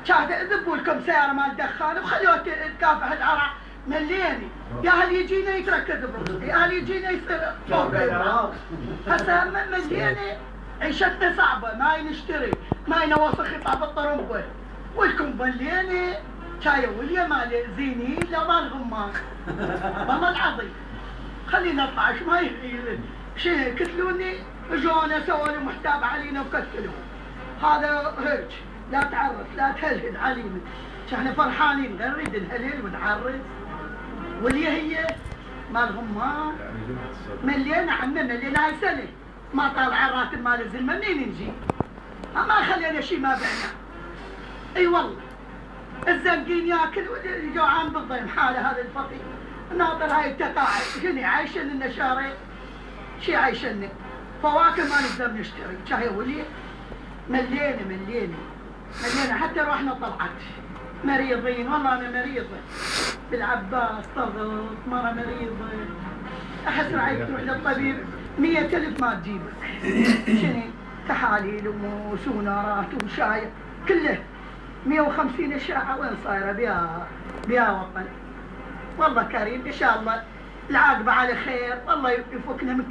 كان ذبوا لكم سياره مال دخان وخلوها تكافح العرع مليني. يا هل يجينا يتركز براسي، يا هل يجينا يصير فوق هسه مليني. عيشتنا صعبه، ما نشتري، ما نوصل خطاب الطرمبه، ولكم مليني شاي وليا مال زيني لا مال غمان. والله العظيم خلينا نطلع ايش ما شيء كتلوني اجونا سووا لي محتاب علينا وكتلوا. هذا هيك لا تعرف لا تهلهل علينا، احنا فرحانين نريد نهلل ونعرس. واللي هي مال غمان ملينا عنا ملينا هاي سنه ما طالع الراتب مال الزلمه منين نجي؟ ما خلينا شيء ما بعنا. اي والله الزنقين ياكل والجوعان بالضيم حاله هذا الفقير ناطر هاي التقاعد شنو عايشن لنا شهرين شي عايشن فواكه ما نقدر نشتري. شاهي ولي ملينا حتى روحنا طلعت مريضين. والله انا مريضه بالعباس ضغط مره مريضه احس راعي تروح للطبيب 100,000 ما تجيبه. شنو تحاليل وسونارات وشاي كله 150 اشعه وين صايره بيا وطن. والله كريم ان شاء الله العاقبه على خير. والله يفكنا من